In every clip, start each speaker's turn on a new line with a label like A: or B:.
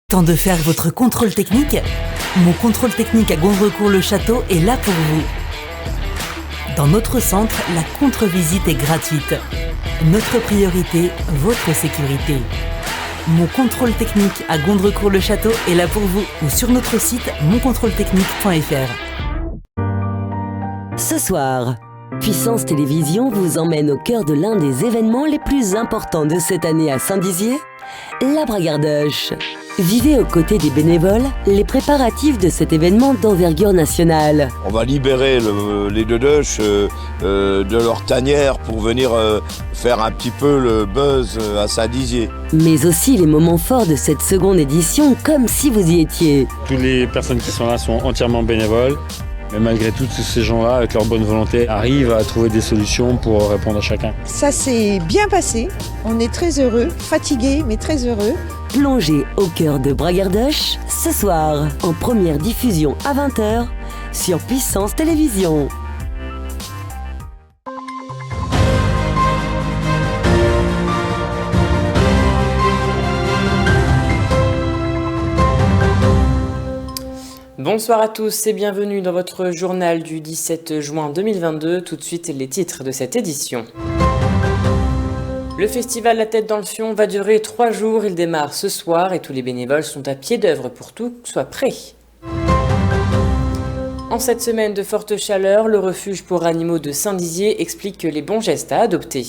A: Temps de faire votre contrôle technique? Mon contrôle technique à Gondrecourt-le-Château est là pour vous. Dans notre centre, la contre-visite est gratuite. Notre priorité, votre sécurité. Mon contrôle technique à Gondrecourt-le-Château est là pour vous ou sur notre site moncontrôletechnique.fr.
B: Ce soir, Puissance Télévision vous emmène au cœur de l'un des événements les plus importants de cette année à Saint-Dizier, la Bragardoche. Vivez aux côtés des bénévoles les préparatifs de cet événement d'envergure nationale.
C: On va libérer les Dedoches de leur tanière pour venir faire un petit peu le buzz à Saint-Dizier.
B: Mais aussi les moments forts de cette seconde édition, comme si vous y étiez.
D: Toutes les personnes qui sont là sont entièrement bénévoles. Mais malgré tout, tous ces gens-là, avec leur bonne volonté, arrivent à trouver des solutions pour répondre à chacun.
E: Ça s'est bien passé. On est très heureux, fatigués, mais très heureux.
B: Plongez au cœur de Bragardoche ce soir, en première diffusion à 20h sur Puissance Télévision.
F: Bonsoir à tous et bienvenue dans votre journal du 17 juin 2022. Tout de suite les titres de cette édition. Le festival La Tête dans le Fion va durer 3 jours. Il démarre ce soir et tous les bénévoles sont à pied d'œuvre pour tout soit prêt. En cette semaine de forte chaleur, le refuge pour animaux de Saint-Dizier explique les bons gestes à adopter.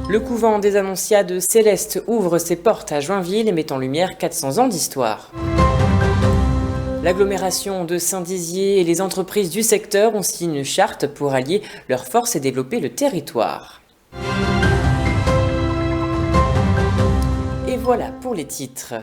F: Le couvent des Annonciades Célestes ouvre ses portes à Joinville et met en lumière 400 ans d'histoire. L'agglomération de Saint-Dizier et les entreprises du secteur ont signé une charte pour allier leurs forces et développer le territoire. Et voilà pour les titres.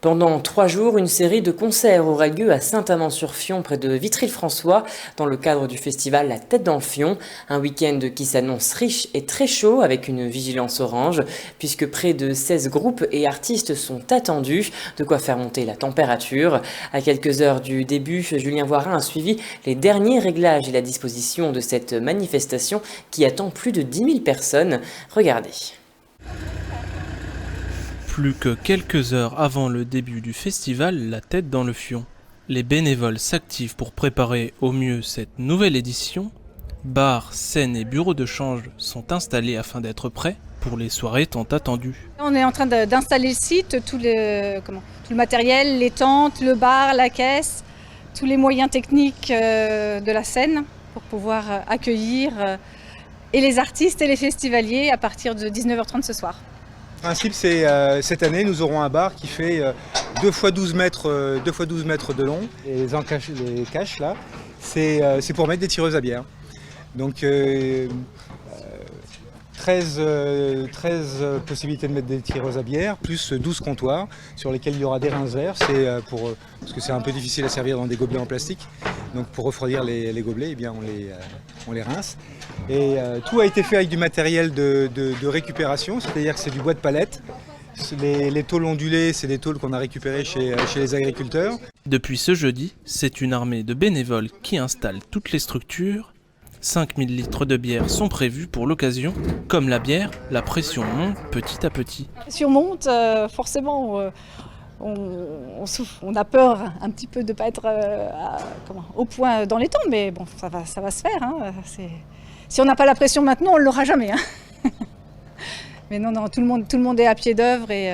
F: Pendant 3 jours, une série de concerts aura lieu à Saint-Amand-sur-Fion, près de Vitry-le-François, dans le cadre du festival La Tête dans le Fion. Un week-end qui s'annonce riche et très chaud, avec une vigilance orange, puisque près de 16 groupes et artistes sont attendus, de quoi faire monter la température. À quelques heures du début, Julien Voirin a suivi les derniers réglages et la disposition de cette manifestation qui attend plus de 10 000 personnes. Regardez.
G: Plus que quelques heures avant le début du festival La Tête dans le Fion, les bénévoles s'activent pour préparer au mieux cette nouvelle édition. Bars, scènes et bureaux de change sont installés afin d'être prêts pour les soirées tant attendues.
H: On est en train d'installer le site, tout le matériel, les tentes, le bar, la caisse, tous les moyens techniques de la scène pour pouvoir accueillir et les artistes et les festivaliers à partir de 19h30 ce soir.
I: Le principe, c'est cette année, nous aurons un bar qui fait 2 x 12 mètres de long. Et les caches là, c'est pour mettre des tireuses à bière. Donc 13 possibilités de mettre des tireuses à bière, plus 12 comptoirs sur lesquels il y aura des rince-verres. Parce que c'est un peu difficile à servir dans des gobelets en plastique. Donc pour refroidir les gobelets, eh bien, on les rince. Et tout a été fait avec du matériel de récupération, c'est-à-dire que c'est du bois de palette. Les tôles ondulées, c'est des tôles qu'on a récupérées chez les agriculteurs.
G: Depuis ce jeudi, c'est une armée de bénévoles qui installe toutes les structures. 5000 litres de bière sont prévus pour l'occasion. Comme la bière, la pression monte petit à petit.
H: La pression monte, forcément, on souffre, on a peur un petit peu de ne pas être au point dans les temps, mais bon, ça va se faire. Hein. Si on n'a pas la pression maintenant, on ne l'aura jamais. Hein. Mais non, tout le monde est à pied d'œuvre et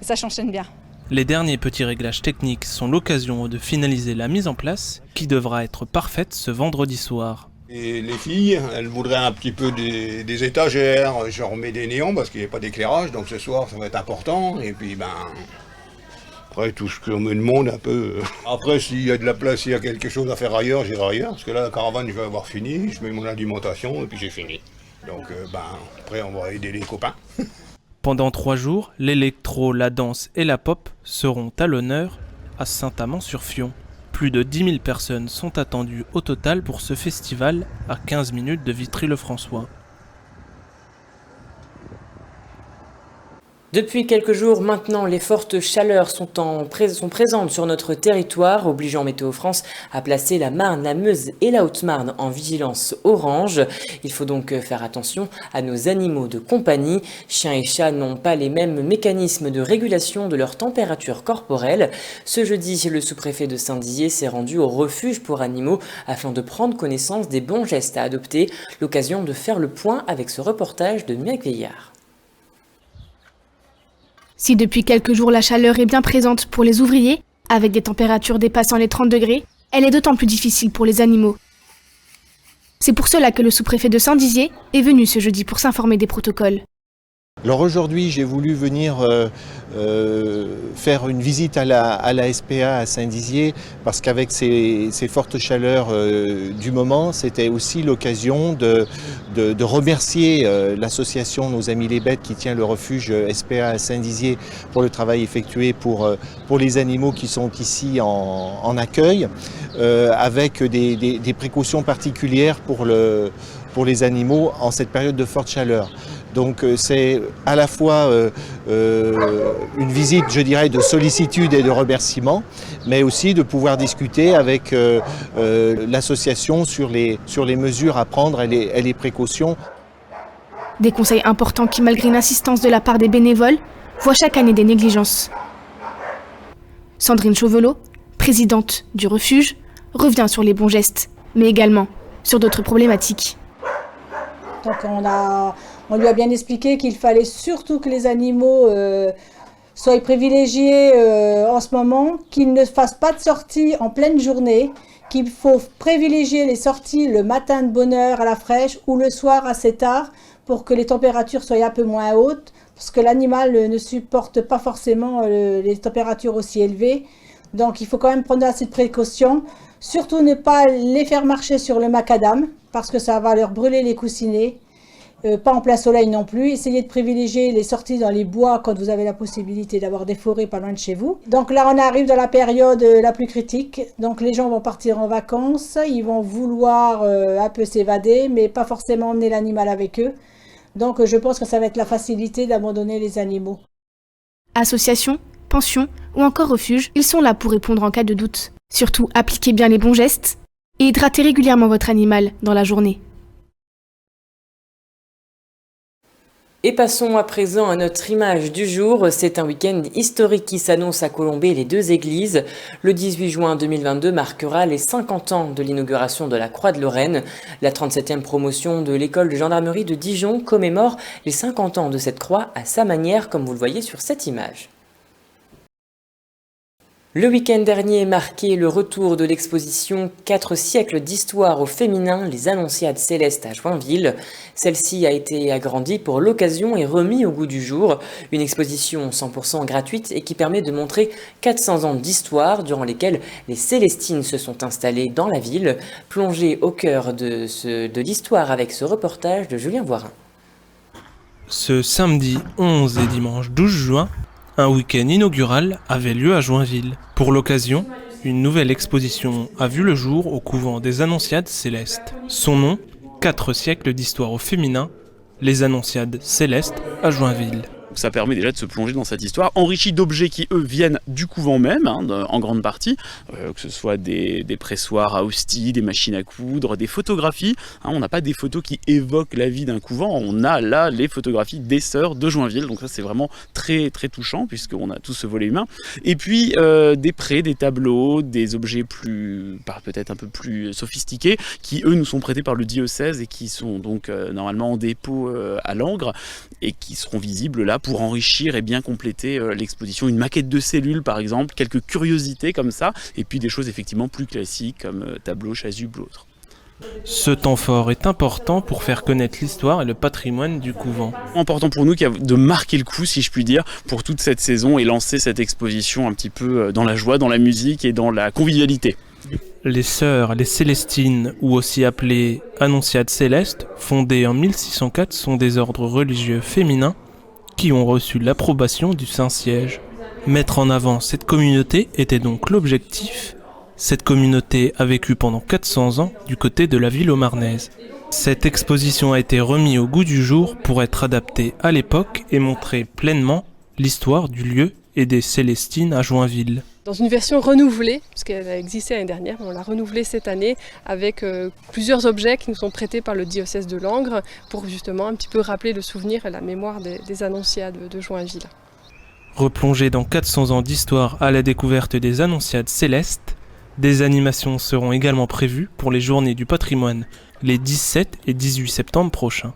H: ça s'enchaîne bien.
G: Les derniers petits réglages techniques sont l'occasion de finaliser la mise en place, qui devra être parfaite ce vendredi soir.
C: Et les filles, elles voudraient un petit peu des étagères, je remets des néons parce qu'il n'y a pas d'éclairage, donc ce soir ça va être important. Et puis après tout ce qu'on me demande un peu. Après s'il y a de la place, s'il y a quelque chose à faire ailleurs, j'irai ailleurs. Parce que là la caravane je vais avoir fini, je mets mon alimentation et puis j'ai fini. Donc après on va aider les copains.
G: Pendant 3 jours, l'électro, la danse et la pop seront à l'honneur à Saint-Amand-sur-Fion. Plus de 10 000 personnes sont attendues au total pour ce festival à 15 minutes de Vitry-le-François.
F: Depuis quelques jours maintenant, les fortes chaleurs sont présentes sur notre territoire, obligeant Météo France à placer la Marne, la Meuse et la Haute-Marne en vigilance orange. Il faut donc faire attention à nos animaux de compagnie. Chiens et chats n'ont pas les mêmes mécanismes de régulation de leur température corporelle. Ce jeudi, le sous-préfet de Saint-Dizier s'est rendu au refuge pour animaux afin de prendre connaissance des bons gestes à adopter. L'occasion de faire le point avec ce reportage de Mireille Veillard.
J: Si depuis quelques jours la chaleur est bien présente pour les ouvriers, avec des températures dépassant les 30 degrés, elle est d'autant plus difficile pour les animaux. C'est pour cela que le sous-préfet de Saint-Dizier est venu ce jeudi pour s'informer des protocoles.
K: Alors aujourd'hui, j'ai voulu venir faire une visite à la SPA à Saint-Dizier parce qu'avec ces fortes chaleurs du moment, c'était aussi l'occasion de remercier l'association Nos Amis les Bêtes qui tient le refuge SPA à Saint-Dizier pour le travail effectué pour les animaux qui sont ici en accueil, avec des précautions particulières pour les animaux en cette période de forte chaleur. Donc c'est à la fois une visite, je dirais, de sollicitude et de remerciement, mais aussi de pouvoir discuter avec l'association sur les mesures à prendre et les précautions.
J: Des conseils importants qui, malgré une insistance de la part des bénévoles, voient chaque année des négligences. Sandrine Chauvelot, présidente du refuge, revient sur les bons gestes, mais également sur d'autres problématiques.
H: Donc on lui a bien expliqué qu'il fallait surtout que les animaux soient privilégiés en ce moment, qu'ils ne fassent pas de sorties en pleine journée, qu'il faut privilégier les sorties le matin de bonne heure à la fraîche ou le soir assez tard pour que les températures soient un peu moins hautes, parce que l'animal ne supporte pas forcément les températures aussi élevées. Donc il faut quand même prendre assez de précautions. Surtout ne pas les faire marcher sur le macadam, parce que ça va leur brûler les coussinets. Pas en plein soleil non plus. Essayez de privilégier les sorties dans les bois quand vous avez la possibilité d'avoir des forêts pas loin de chez vous. Donc là, on arrive dans la période la plus critique. Donc les gens vont partir en vacances, ils vont vouloir un peu s'évader, mais pas forcément emmener l'animal avec eux. Donc je pense que ça va être la facilité d'abandonner les animaux.
J: Associations, pensions ou encore refuges, ils sont là pour répondre en cas de doute. Surtout, appliquez bien les bons gestes et hydratez régulièrement votre animal dans la journée.
F: Et passons à présent à notre image du jour. C'est un week-end historique qui s'annonce à Colombey-les-Deux-Églises. Le 18 juin 2022 marquera les 50 ans de l'inauguration de la Croix de Lorraine. La 37e promotion de l'école de gendarmerie de Dijon commémore les 50 ans de cette croix à sa manière, comme vous le voyez sur cette image. Le week-end dernier marquait le retour de l'exposition 4 siècles d'histoire au féminin, les Annonciades célestes à Joinville. Celle-ci a été agrandie pour l'occasion et remise au goût du jour. Une exposition 100% gratuite et qui permet de montrer 400 ans d'histoire durant lesquels les Célestines se sont installées dans la ville. Plongé au cœur de l'histoire avec ce reportage de Julien Voirin.
G: Ce samedi 11 et dimanche 12 juin, un week-end inaugural avait lieu à Joinville. Pour l'occasion, une nouvelle exposition a vu le jour au couvent des Annonciades célestes. Son nom, 4 siècles d'histoire au féminin, les Annonciades célestes à Joinville.
L: Ça permet déjà de se plonger dans cette histoire, enrichie d'objets qui, eux, viennent du couvent même, en grande partie, que ce soit des pressoirs à hosties, des machines à coudre, des photographies. On n'a pas des photos qui évoquent la vie d'un couvent, on a là les photographies des sœurs de Joinville, donc ça c'est vraiment très très touchant, puisqu'on a tout ce volet humain. Et puis des prêts, des tableaux, des objets peut-être un peu plus sophistiqués, qui eux nous sont prêtés par le diocèse et qui sont donc normalement en dépôt à Langres, et qui seront visibles là pour enrichir et bien compléter l'exposition. Une maquette de cellules par exemple, quelques curiosités comme ça, et puis des choses effectivement plus classiques comme tableaux, chasubles ou autres.
G: Ce temps fort est important pour faire connaître l'histoire et le patrimoine du couvent.
L: Important pour nous de marquer le coup, si je puis dire, pour toute cette saison et lancer cette exposition un petit peu dans la joie, dans la musique et dans la convivialité.
G: Les sœurs, les Célestines, ou aussi appelées Annonciades célestes, fondées en 1604, sont des ordres religieux féminins qui ont reçu l'approbation du Saint-Siège. Mettre en avant cette communauté était donc l'objectif. Cette communauté a vécu pendant 400 ans du côté de la ville haut-marnaise. Cette exposition a été remise au goût du jour pour être adaptée à l'époque et montrer pleinement l'histoire du lieu et des Célestines à Joinville.
M: Dans une version renouvelée, parce qu'elle a existé l'année dernière, on l'a renouvelée cette année avec plusieurs objets qui nous sont prêtés par le diocèse de Langres pour justement un petit peu rappeler le souvenir et la mémoire des annonciades de Joinville.
G: Replongé dans 400 ans d'histoire à la découverte des annonciades célestes, des animations seront également prévues pour les Journées du patrimoine les 17 et 18 septembre prochains.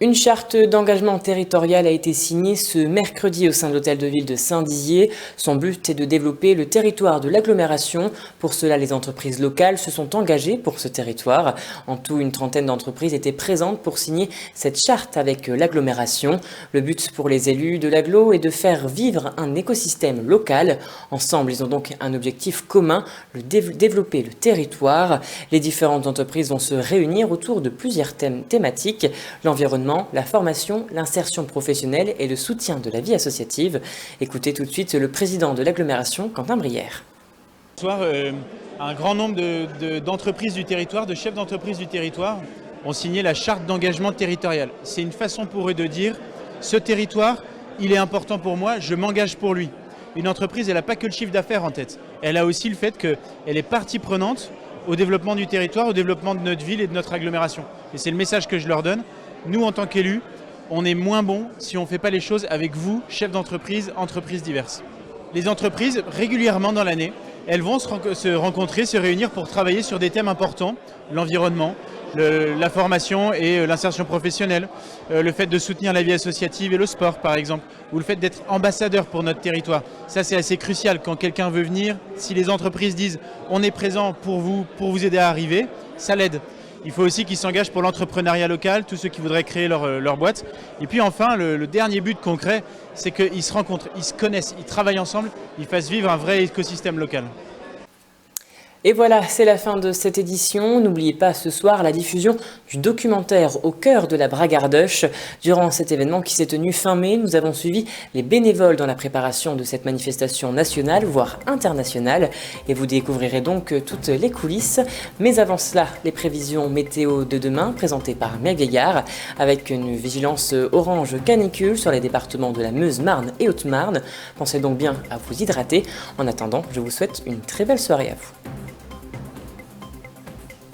F: Une charte d'engagement territorial a été signée ce mercredi au sein de l'hôtel de ville de Saint-Dizier. Son but est de développer le territoire de l'agglomération. Pour cela, les entreprises locales se sont engagées pour ce territoire. En tout, une trentaine d'entreprises étaient présentes pour signer cette charte avec l'agglomération. Le but pour les élus de l'agglo est de faire vivre un écosystème local. Ensemble, ils ont donc un objectif commun, développer le territoire. Les différentes entreprises vont se réunir autour de plusieurs thèmes thématiques, l'environnement, la formation, l'insertion professionnelle et le soutien de la vie associative. Écoutez tout de suite le président de l'agglomération, Quentin Brière.
N: Ce soir, un grand nombre d'entreprises du territoire, de chefs d'entreprise du territoire, ont signé la charte d'engagement territorial. C'est une façon pour eux de dire, ce territoire, il est important pour moi, je m'engage pour lui. Une entreprise, elle n'a pas que le chiffre d'affaires en tête. Elle a aussi le fait qu'elle est partie prenante au développement du territoire, au développement de notre ville et de notre agglomération. Et c'est le message que je leur donne. Nous, en tant qu'élus, on est moins bon si on ne fait pas les choses avec vous, chefs d'entreprise, entreprises diverses. Les entreprises, régulièrement dans l'année, elles vont se rencontrer, se réunir pour travailler sur des thèmes importants, l'environnement, la formation et l'insertion professionnelle, le fait de soutenir la vie associative et le sport par exemple, ou le fait d'être ambassadeur pour notre territoire. Ça c'est assez crucial quand quelqu'un veut venir, si les entreprises disent on est présent pour vous aider à arriver, ça l'aide. Il faut aussi qu'ils s'engagent pour l'entrepreneuriat local, tous ceux qui voudraient créer leur boîte. Et puis enfin, le dernier but concret, c'est qu'ils se rencontrent, ils se connaissent, ils travaillent ensemble, ils fassent vivre un vrai écosystème local.
F: Et voilà, c'est la fin de cette édition. N'oubliez pas ce soir la diffusion du documentaire Au cœur de la Bragardoche. Durant cet événement qui s'est tenu fin mai, nous avons suivi les bénévoles dans la préparation de cette manifestation nationale, voire internationale. Et vous découvrirez donc toutes les coulisses. Mais avant cela, les prévisions météo de demain, présentées par Meg Gaillard, avec une vigilance orange canicule sur les départements de la Meuse, Marne et Haute-Marne. Pensez donc bien à vous hydrater. En attendant, je vous souhaite une très belle soirée à vous.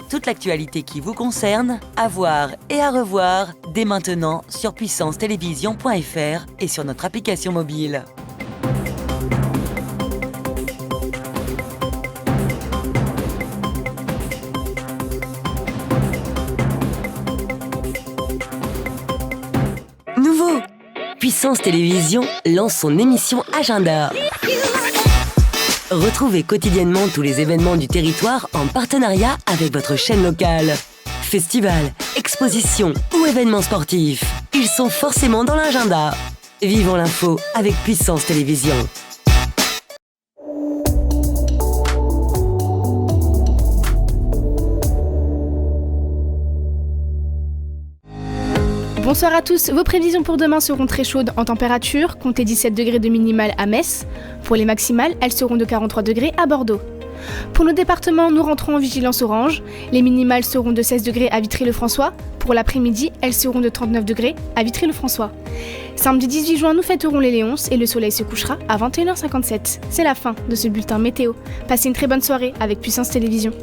A: Toute l'actualité qui vous concerne, à voir et à revoir dès maintenant sur puissancetélévision.fr et sur notre application mobile. Nouveau, Puissance Télévision lance son émission Agenda. Retrouvez quotidiennement tous les événements du territoire en partenariat avec votre chaîne locale. Festivals, expositions ou événements sportifs, ils sont forcément dans l'agenda. Vivons l'info avec Puissance Télévision.
J: Bonsoir à tous, vos prévisions pour demain seront très chaudes en température, comptez 17 degrés de minimale à Metz. Pour les maximales, elles seront de 43 degrés à Bordeaux. Pour nos départements, nous rentrons en vigilance orange. Les minimales seront de 16 degrés à Vitry-le-François. Pour l'après-midi, elles seront de 39 degrés à Vitry-le-François. Samedi 18 juin, nous fêterons les Léonces et le soleil se couchera à 21h57. C'est la fin de ce bulletin météo. Passez une très bonne soirée avec Puissance Télévision.